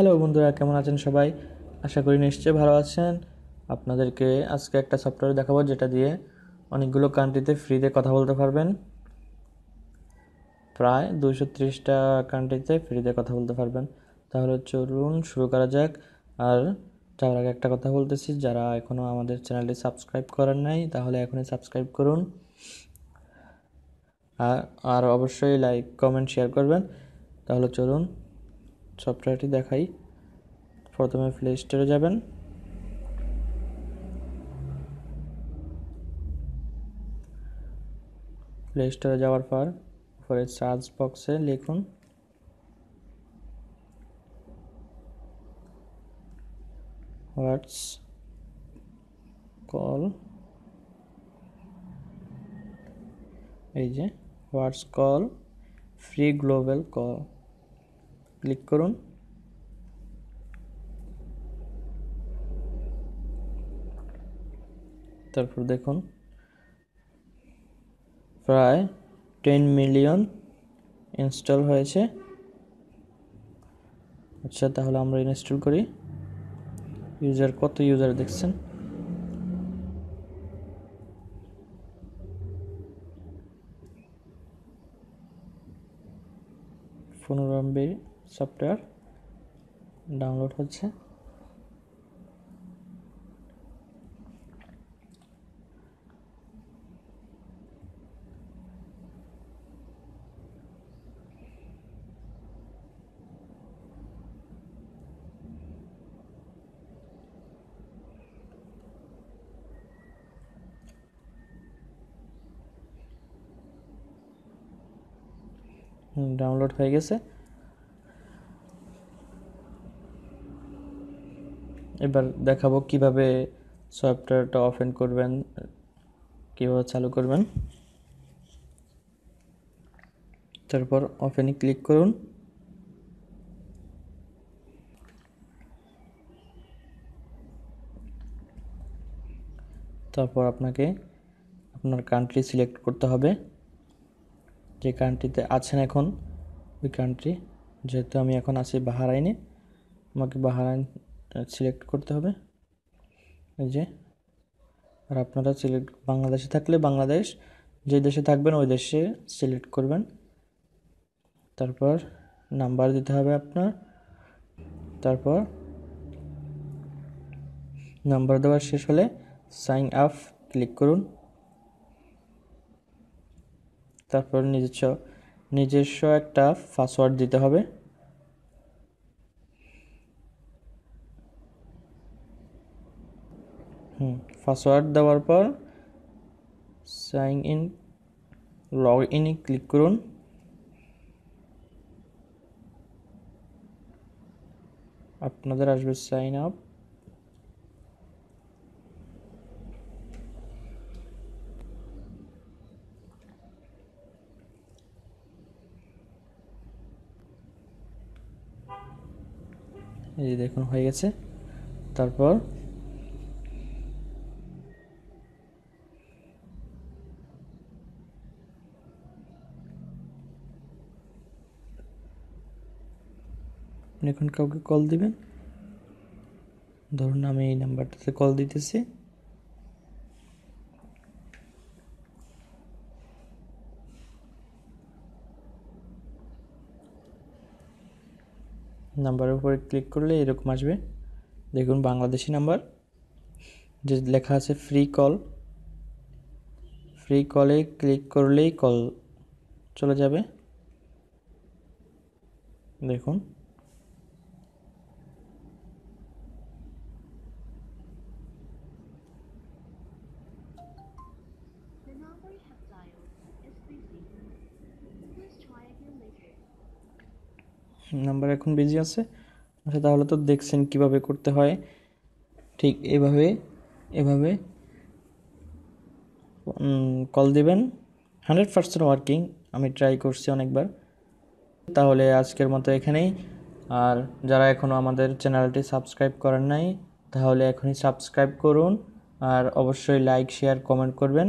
Hello বন্ধুরা, কেমন আছেন সবাই? আশা করি নিশ্চয়ই ভালো আছেন। আপনাদেরকে আজকে একটা সফটওয়্যার দেখাবো যেটা দিয়ে অনেকগুলো কান্ট্রিতে ফ্রিতে কথা বলতে পারবেন। প্রায় 230টা কান্ট্রিতে ফ্রিতে কথা বলতে পারবেন। তাহলে চলুন শুরু করা যাক। আর যাওয়ার আগে একটা কথা বলতেছি, যারা এখনও আমাদের চ্যানেলটি সাবস্ক্রাইব করেন নাই তাহলে এখনই সাবস্ক্রাইব করুন। আর অবশ্যই লাইক, কমেন্ট, শেয়ার করবেন। তাহলে চলুন সফটওয়্যারটি দেখাই। প্রথমে প্লে স্টোরে যাবেন। প্লে স্টোরে যাওয়ার পর উপরে সার্চ বক্সে লিখুন হোয়াটস কল। এই যে WhatsApp call free global call, click করুন। তারপর দেখুন প্রায় 10 মিলিয়ন ইনস্টল হয়েছে। আচ্ছা, তাহলে আমরা ইনস্টল করি। কত ইউজার দেখছেন? 15 MB সফটওয়্যার ডাউনলোড হচ্ছে। ডাউনলোড হয়ে গেছে। এবার দেখাবো কিভাবে সফটওয়্যারটা ওপেন করবেন, কিভাবে চালু করবেন। তারপর ওপেনে ক্লিক করুন। তারপর আপনাকে আপনার কান্ট্রি সিলেক্ট করতে হবে, যে কান্ট্রিতে আছেন এখন ওই কান্ট্রি। যেহেতু আমি এখন আছি বাহরাইনে, আমাকে বাহরাইন সিলেক্ট করতে হবে। এই যে, আর আপনারা বাংলাদেশে থাকলে বাংলাদেশ, যে দেশে থাকবেন ওই দেশে সিলেক্ট করবেন। তারপর নাম্বার দিতে হবে আপনার। তারপর নাম্বার দেওয়া শেষ হলে সাইন আপ ক্লিক করুন। তারপর নিজস্ব একটা পাসওয়ার্ড দিতে হবে। পাসওয়ার্ড দেওয়ার পর সাইন ইন, লগ ইনে ক্লিক করুন। আপনাদের আসবে সাইন আপ। এই যে দেখুন হয়ে গেছে। তারপর এখন কাউকে কল দিবেন। ধরুন আমি এই নাম্বারটাতে কল দিতেছি। নাম্বারের উপরে ক্লিক করলে এরকম আসবে, দেখুন বাংলাদেশি নাম্বার, যে লেখা আছে ফ্রি কল। ফ্রি কলে ক্লিক করলেই কল চলে যাবে। দেখুন নাম্বার এখন বিজি আছে। আচ্ছা, তাহলে তো দেখছেন কিভাবে করতে হয়। ঠিক এভাবে কল দিবেন। 100% ওয়ার্কিং, আমি ট্রাই করছি অনেকবার। তাহলে আজকের মতো এখানেই। আর যারা এখনও আমাদের চ্যানেলটি সাবস্ক্রাইব করেন নাই তাহলে এখনই সাবস্ক্রাইব করুন। আর অবশ্যই লাইক, শেয়ার, কমেন্ট করবেন।